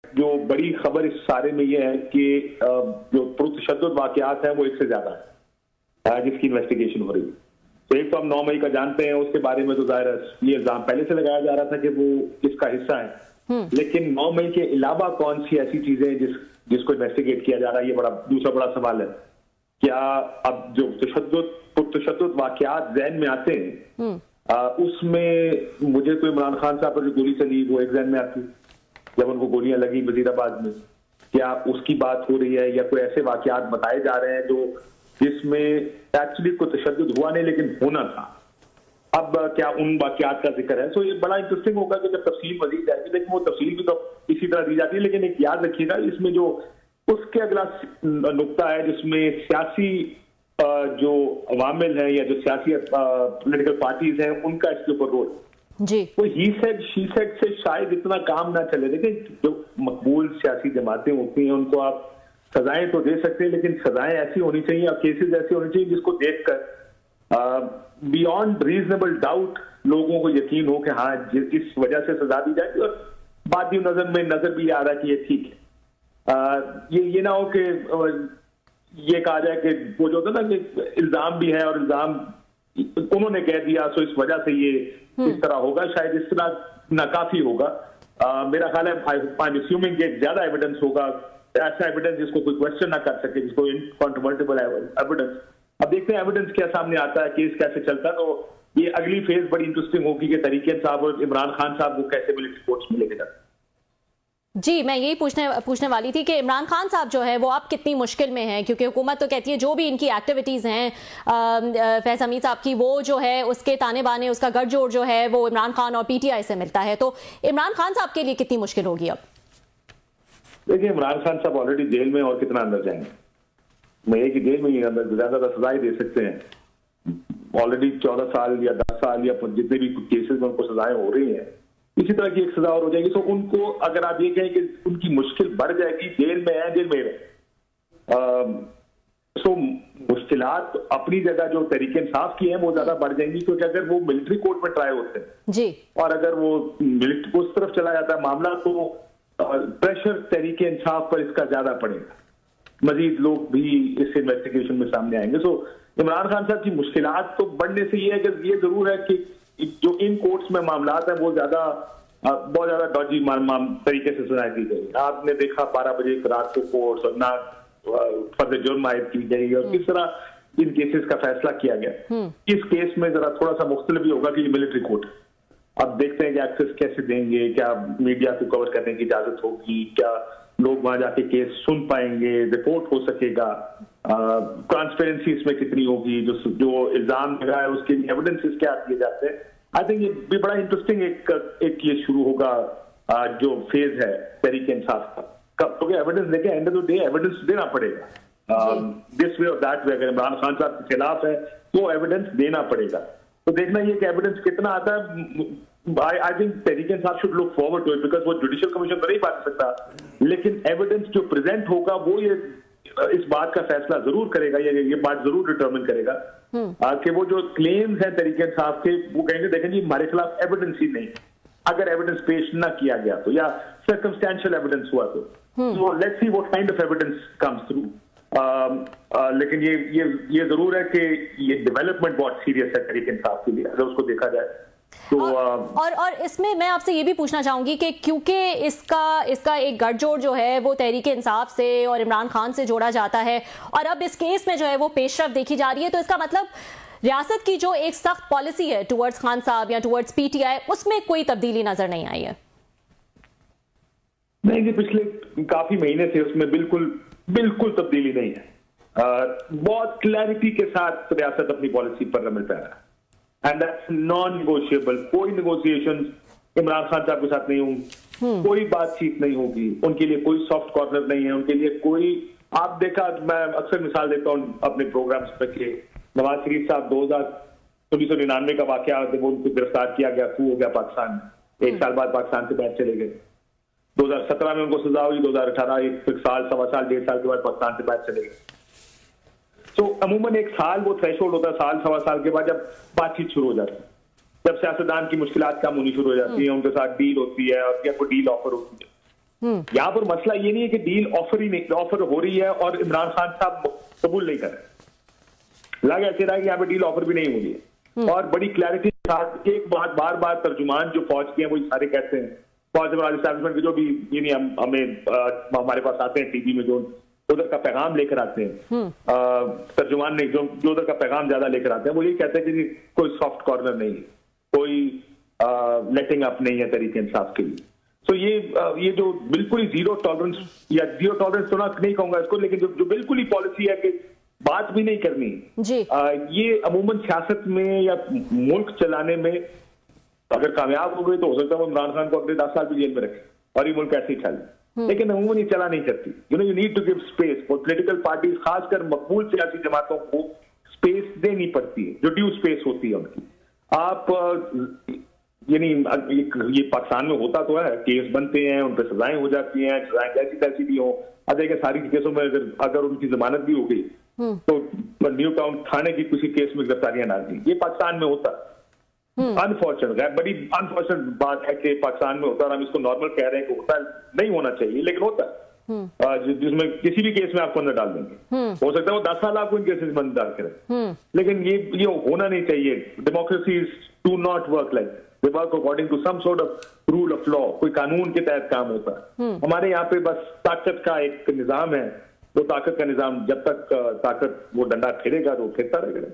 जो बड़ी खबर इस सारे में ये है कि जो पुरतशद्दुद वाकयात हैं वो एक से ज्यादा है जिसकी इन्वेस्टिगेशन हो रही है। तो एक तो हम 9 मई का जानते हैं, उसके बारे में तो जाहिर है ये इल्जाम पहले से लगाया जा रहा था कि वो इसका हिस्सा है, लेकिन 9 मई के अलावा कौन सी ऐसी चीजें जिसको इन्वेस्टिगेट किया जा रहा है, ये दूसरा बड़ा सवाल है। क्या अब जो पुरतशद्दुद वाकयात ज़हन में आते हैं उसमें मुझे तो इमरान खान साहब पर जो गोली चली वो एक ज़हन में आती है जब उनको गोलियां लगी वजीराबाद में। क्या उसकी बात हो रही है या कोई ऐसे वाकयात बताए जा रहे हैं जो जिसमें एक्चुअली कोई तशद्दुद हुआ नहीं लेकिन होना था? अब क्या उन वाकयात का जिक्र है? तो ये बड़ा इंटरेस्टिंग होगा कि जब तफसील मजीद जाएगी, लेकिन वो तफसील भी तो इसी तरह दी जाती है। लेकिन एक याद रखिएगा, इसमें जो उसके अगला नुक्ता है जिसमें सियासी जो अवामिल है या जो सियासी पॉलिटिकल पार्टीज हैं उनका इसके ऊपर रोल जी, वो ही सेड शी सेड से शायद इतना काम ना चले। देखिए, जो मकबूल सियासी जमातें होती हैं उनको आप सजाएं तो दे सकते हैं, लेकिन सजाएं ऐसी होनी चाहिए और केसेस ऐसे होने चाहिए जिसको देखकर बियॉन्ड रीजनेबल डाउट लोगों को यकीन हो कि हाँ इस वजह से सजा दी जाएगी, और बात भी नजर भी आ रहा है कि ये ठीक है। ये ना हो कि ये कहा जाए कि वो जो होता है ना कि इल्जाम भी है और इल्जाम उन्होंने कह दिया सो इस वजह से ये इस तरह होगा, शायद इस तरह नाकाफी होगा। मेरा ख्याल है आई एम अस्यूमिंग कि ज्यादा एविडेंस होगा, ऐसा एविडेंस जिसको कोई क्वेश्चन ना कर सके, जिसको इनकॉन्ट्रोवर्टिबल एविडेंस। अब देखते हैं एविडेंस क्या सामने आता है, केस कैसे चलता है। तो ये अगली फेज बड़ी इंटरेस्टिंग होगी कि तरीके साहब और इमरान खान साहब को कैसे मिलिट्री कोर्ट्स में लेके जाते। जी, मैं यही पूछने वाली थी कि इमरान खान साहब जो है वो अब कितनी मुश्किल में हैं, क्योंकि हुकूमत तो कहती है जो भी इनकी एक्टिविटीज़ हैं फैज़ हमीद साहब की, वो जो है उसके ताने बाने, उसका गठजोड़ जो है वो इमरान खान और पीटीआई से मिलता है। तो इमरान खान साहब के लिए कितनी मुश्किल होगी अब? देखिए, इमरान खान साहब ऑलरेडी जेल में, और कितना अंदर जाएंगे? मैं एक ही जेल में ही अंदर ज्यादा सजा ही दे सकते हैं। ऑलरेडी 14 साल या 10 साल या जितने भी केसेस में उनको सजाएं हो रही हैं, इसी तरह की एक सजा और हो जाएगी। तो उनको अगर आप ये कहें कि उनकी मुश्किल बढ़ जाएगी, जेल में है, जेल में रहे, सो मुश्किलात अपनी जगह जो तरीके इंसाफ की हैं वो ज्यादा बढ़ जाएंगी, क्योंकि अगर वो मिलिट्री कोर्ट में ट्राई होते हैं जी, और अगर वो मिलिट्री उस तरफ चला जाता है मामला, तो प्रेशर तरीके इंसाफ पर इसका ज्यादा पड़ेगा, मजीद लोग भी इस इन्वेस्टिगेशन में सामने आएंगे। सो इमरान खान साहब की मुश्किलात तो बढ़ने से ये है कि ये जरूर है कि जो इन कोर्ट्स में मामलात हैं वो बहुत ज्यादा डॉजी तरीके से सुनाई दी गई। आपने देखा 12 बजे रात को कोर्ट्स और ना फर्द जुर्म आयद की गई और किस तरह इन केसेस का फैसला किया गया। इस केस में जरा थोड़ा सा मुख्तलिफ भी होगा कि ये मिलिट्री कोर्ट, अब देखते हैं कि एक्सेस कैसे देंगे, क्या मीडिया को कवर करने की इजाजत होगी, क्या लोग वहां जाके केस सुन पाएंगे, रिपोर्ट हो सकेगा, ट्रांसपेरेंसी इसमें कितनी होगी, जो इल्जाम लगा है उसके लिए एविडेंसेस क्या दिए जाते हैं। आई थिंक ये भी बड़ा इंटरेस्टिंग एक ये शुरू होगा जो फेज है तरीके इंसाफ का, क्योंकि एविडेंस देखे end of the day evidence देना पड़ेगा दिस वे और दैट वे। अगर इमरान खान साहब के खिलाफ है तो एविडेंस देना पड़ेगा, तो देखना ये कि एविडेंस कितना आता है। I think Tehreek-e Insaf should look forward to it, because वो जुडिशियल कमीशन तो नहीं बात सकता, लेकिन एविडेंस जो प्रेजेंट होगा वो ये इस बात का फैसला जरूर करेगा, ये बात जरूर डिटरमिन करेगा कि वो जो क्लेम्स हैं तरीके इंसाफ के, वो कहेंगे देखें जी हमारे खिलाफ एविडेंस ही नहीं, अगर एविडेंस पेश ना किया गया तो, या सर्कमस्टेंशियल एविडेंस हुआ तो let's see what kind of evidence comes through. लेकिन ये जरूर है कि ये डेवलपमेंट बहुत सीरियस है तरीके इंसाफ के लिए अगर उसको देखा जाए तो। और इसमें मैं आपसे ये भी पूछना चाहूंगी कि क्योंकि इसका एक गठजोड़ जो है वो तहरीक इंसाफ से और इमरान खान से जोड़ा जाता है, और अब इस केस में जो है वो पेशरफ देखी जा रही है, तो इसका मतलब रियासत की जो एक सख्त पॉलिसी है टुवर्ड्स खान साहब या टुवर्ड्स पीटीआई, उसमें कोई तब्दीली नजर नहीं आई है। नहीं जी, पिछले काफी महीने से उसमें बिल्कुल तब्दीली नहीं है। बहुत क्लैरिटी के साथ रियासत अपनी पॉलिसी पर अमल कर रहा है, एंड दैट्स नॉन नेगोशिएबल। कोई नेगोशिएशन इमरान खान साहब के साथ नहीं होंगी, कोई बातचीत नहीं होगी, उनके लिए कोई सॉफ्ट कॉर्नर नहीं है, उनके लिए कोई, आप देखा, मैं अक्सर मिसाल देता हूँ अपने प्रोग्राम्स पे कि नवाज शरीफ साहब 1999 का वाकया, जब उनको गिरफ्तार किया गया, खू हो गया पाकिस्तान, एक साल बाद पाकिस्तान से बाहर चले गए। 2017 में उनको सजा हुई, 2018 एक साल, सवा साल, 1.5 साल के बाद पाकिस्तान से बाहर चले गए। तो अमूमन एक साल वो थ्रेशोल्ड होता है, साल सवा साल के बाद जब बातचीत शुरू हो जाती है, जब सियासतदान की मुश्किलात कम होनी शुरू हो जाती है, उनके साथ डील होती है और या कोई डील ऑफर होती है, यहां पर मसला ये नहीं है कि डील ऑफर हो रही है और इमरान खान साहब कबूल नहीं कर रहे। लग ऐसे रहा है कि यहाँ पे डील ऑफर भी नहीं हुई है और बड़ी क्लैरिटी के साथ एक बात बार बार तर्जुमान जो फौज के हैं वो सारे कहते हैं, फौज एस्टैब्लिशमेंट के जो भी ये हमें हमारे पास आते हैं टीवी में जो उधर का पैगाम लेकर आते हैं, तर्जुमान नहीं जो उधर का पैगाम ज्यादा लेकर आते हैं वो ये कहते हैं कि कोई सॉफ्ट कॉर्नर नहीं है, कोई लेटिंग अप नहीं है तरीके इंसाफ के लिए। तो ये जो बिल्कुल ही जीरो टॉलरेंस या जीरो टॉलरेंस तो ना नहीं कहूंगा इसको, लेकिन जो बिल्कुल ही पॉलिसी है कि बात भी नहीं करनी जी। ये अमूमन सियासत में या मुल्क चलाने में अगर कामयाब हो गए तो हो सकता है वो इमरान खान को अगले 10 साल भी जेल में रखे और ये मुल्क ऐसे ही चले, लेकिन अमूमन ये चला नहीं करती। You need to give space for political parties, खासकर मकबूल सियासी जमातों को स्पेस देनी पड़ती है, जो ड्यू स्पेस होती है उनकी। आप ये पाकिस्तान में होता तो है, केस बनते हैं, उन पर सजाएं हो जाती हैं, सजाएं जैसी तैसी भी हो। देखिए सारी केसों में अगर उनकी जमानत भी हो गई तो न्यू टाउन थाने की किसी केस में गिरफ्तारियां ना दी। ये पाकिस्तान में होता अनफॉर्चुनेट है, बड़ी अनफॉर्चुनेट बात है कि पाकिस्तान में होता है। हम इसको नॉर्मल कह रहे हैं कि होता नहीं होना चाहिए, लेकिन होता है जिसमें किसी भी केस में आपको अंदर डाल देंगे। हो सकता है वो 10 साल आपको इन केसेस में अंदर डाल करें, लेकिन ये होना नहीं चाहिए। Democracy do not work like, they work according to some sort of rule of law, कोई कानून के तहत काम होता है। हमारे यहाँ पे बस ताकत का एक निजाम है, वो ताकत का निजाम जब तक ताकत वो डंडा फिरेगा तो फिरता रहेगा।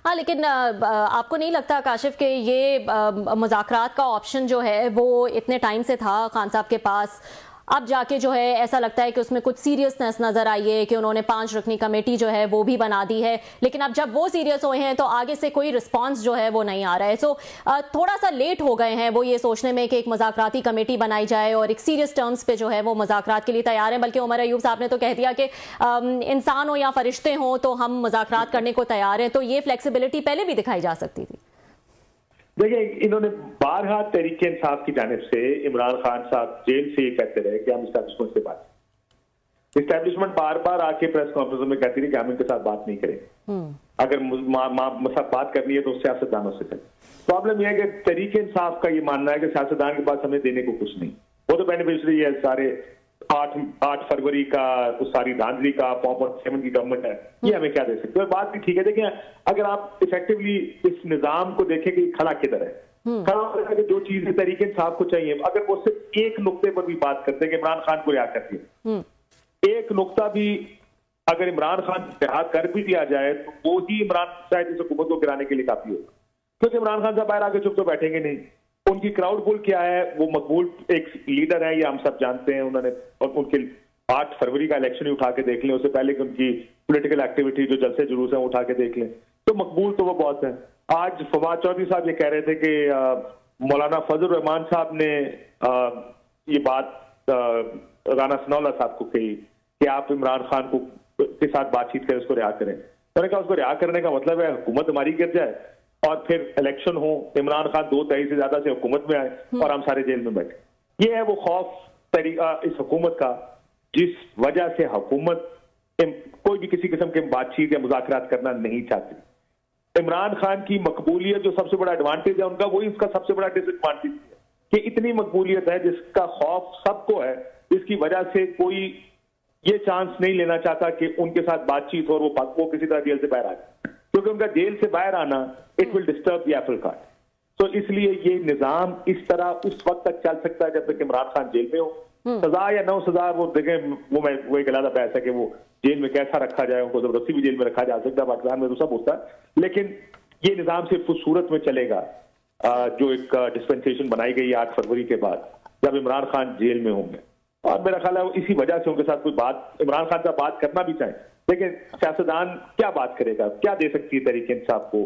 हाँ, लेकिन आपको नहीं लगता काशिफ के ये मुज़ाकरात का ऑप्शन जो है वो इतने टाइम से था खान साहब के पास, अब जाके जो है ऐसा लगता है कि उसमें कुछ सीरियसनेस नजर आई है कि उन्होंने 5 रुकनी कमेटी जो है वो भी बना दी है, लेकिन अब जब वो सीरियस हुए हैं तो आगे से कोई रिस्पांस जो है वो नहीं आ रहा है। सो थोड़ा सा लेट हो गए हैं वो ये सोचने में कि एक मुज़ाकराती कमेटी बनाई जाए और एक सीरियस टर्म्स पे जो है वो मुज़ाकरात के लिए तैयार हैं। बल्कि उमर अयूब साहब ने तो कह दिया कि इंसान हो या फरिश्ते हों तो हम मुज़ाकरात करने को तैयार हैं, तो ये फ्लेक्सिबिलिटी पहले भी दिखाई जा सकती थी। देखिए, इन्होंने बारहा तहरीक इंसाफ की जानिब से इमरान खान साहब जेल से ये कहते रहे कि हम इस्टेब्लिशमेंट से बात, इस्टेब्लिशमेंट बार बार आके प्रेस कॉन्फ्रेंस में कहती रही कि हम इनके साथ बात नहीं करेंगे, अगर बात करनी है तो सियासतदानों से करें। प्रॉब्लम यह है कि तहरीक इंसाफ का ये मानना है कि सियासतदान के पास हमें देने को कुछ नहीं, वो तो बेनिफिशरी है सारे 8 फरवरी का उस सारी धांधली का 4.7 की गवर्नमेंट है, ये हमें क्या दे सकते हैं। बात भी ठीक है। देखिए, अगर आप इफेक्टिवली इस निजाम को देखें कि खड़ा किधर है, खड़ा कि जो चीजें तरीके इंसाफ को चाहिए, अगर वो सिर्फ एक नुक्ते पर भी बात करते हैं कि इमरान खान को रिहा कर दिया, एक नुक्ता भी अगर इमरान खान रिहा कर भी दिया जाए तो वो ही इमरान शायद इस हुकूमत को गिराने के लिए काफी होगा, क्योंकि इमरान खान साहब बाहर आके चुप तो बैठेंगे नहीं। उनकी क्राउड पुल क्या है, वो मकबूल एक लीडर है, ये हम सब जानते हैं। उन्होंने और उनके 8 फरवरी का इलेक्शन ही उठा के देख लें, उससे पहले कि उनकी पॉलिटिकल एक्टिविटी जो जलसे जुलूस है वो उठा के देख लें, तो मकबूल तो वो बहुत है। आज फवाद चौधरी साहब ये कह रहे थे कि मौलाना फजल रहमान साहब ने ये बात राना सनाउल्ला साहब को कही कि आप इमरान खान को के साथ बातचीत करें, उसको रिहा करें। मैंने कहा उसको रिहा करने का मतलब है हुकूमत हमारी गिर जाए और फिर इलेक्शन हो, इमरान खान 2 तिहाई से ज्यादा से हुकूमत में आए और हम सारे जेल में बैठे। ये है वो खौफ तरीका इस हुकूमत का, जिस वजह से हुकूमत कोई भी किसी किस्म के बातचीत या मुज़ाकरात करना नहीं चाहती। इमरान खान की मकबूलियत जो सबसे बड़ा एडवांटेज है उनका, वही उसका सबसे बड़ा डिसएडवांटेज है कि इतनी मकबूलियत है जिसका खौफ सबको है, इसकी वजह से कोई ये चांस नहीं लेना चाहता कि उनके साथ बातचीत हो और वो किसी तरह जेल से बाहर आ जाए, क्योंकि उनका जेल से बाहर आना it will disturb the Apple cart. तो इसलिए ये निजाम इस तरह उस वक्त तक चल सकता है जब तक इमरान खान जेल में हो। सजा या नौ सजा वो देखें, वो एक अलग बहस है कि वो जेल में कैसा रखा जाए, उनको जबरदस्ती भी जेल में रखा जा सकता है, पाकिस्तान में तो सब होता है। लेकिन ये निजाम सिर्फ उस सूरत में चलेगा जो एक डिस्पेंसेशन बनाई गई 8 फरवरी के बाद, जब इमरान खान जेल में होंगे। और मेरा ख्याल है इसी वजह से उनके साथ कोई बात, इमरान खान से बात करना भी चाहे, लेकिन सियासतदान क्या बात करेगा, क्या दे सकती है तहरीक इंसाफ को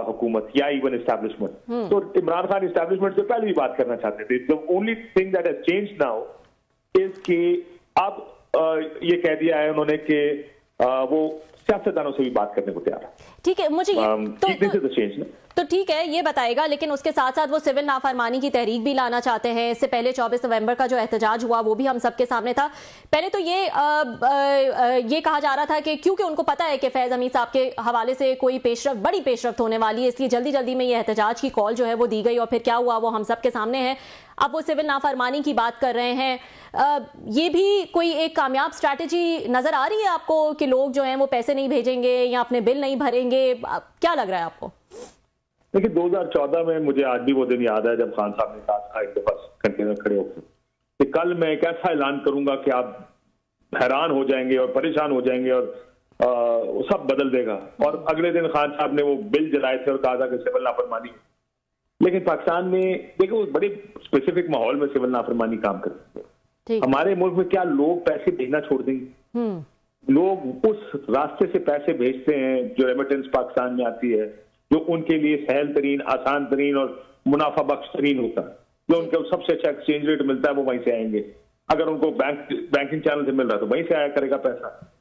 हुकूमत या इवन एस्टैब्लिशमेंट। तो इमरान खान एस्टैब्लिशमेंट से पहले भी बात करना चाहते थे। The only thing that has changed now is कि अब ये कह दिया है उन्होंने कि वो सियासतदानों से भी बात करने को तैयार है। ठीक है, मुझे ये तो ठीक है, ये बताएगा, लेकिन उसके साथ साथ वो सिविल नाफरमानी की तहरीक भी लाना चाहते हैं। इससे पहले 24 नवंबर का जो एहतजाज हुआ वो भी हम सबके सामने था। पहले तो ये कहा जा रहा था कि क्योंकि उनको पता है कि फैज हमीद साहब के हवाले से कोई पेशरफ्त, बड़ी पेशरफ्त होने वाली है, इसलिए जल्दी जल्दी में ये एहतजाज की कॉल जो है वो दी गई, और फिर क्या हुआ वो हम सबके सामने है। अब वो सिविल नाफरमानी की बात कर रहे हैं। ये भी कोई एक कामयाब स्ट्रैटेजी नजर आ रही है आपको कि लोग जो हैं वो पैसे नहीं भेजेंगे या अपने बिल नहीं भरेंगे? क्या लग रहा है आपको? देखिए 2014 में मुझे आज भी वो दिन याद है जब खान साहब ने कहा था एक दफा कंटेनर खड़े होकर कि कल मैं एक ऐसा ऐलान करूंगा कि आप हैरान हो जाएंगे और परेशान हो जाएंगे और वो सब बदल देगा। और अगले दिन खान साहब ने वो बिल जलाए थे और कहा था कि सिविल नाफरमानी। लेकिन पाकिस्तान में देखो बड़े स्पेसिफिक माहौल में सिविल नाफरमानी काम करती है। हमारे मुल्क में क्या लोग पैसे भेजना छोड़ देंगे? लोग उस रास्ते से पैसे भेजते हैं जो रेमिटेंस पाकिस्तान में आती है, जो उनके लिए सहल तरीन, आसान तरीन और मुनाफा बख्श तरीन होता है। जो उनको सबसे अच्छा एक्सचेंज रेट मिलता है वो वहीं से आएंगे। अगर उनको बैंकिंग चैनल से मिल रहा है तो वहीं से आया करेगा पैसा।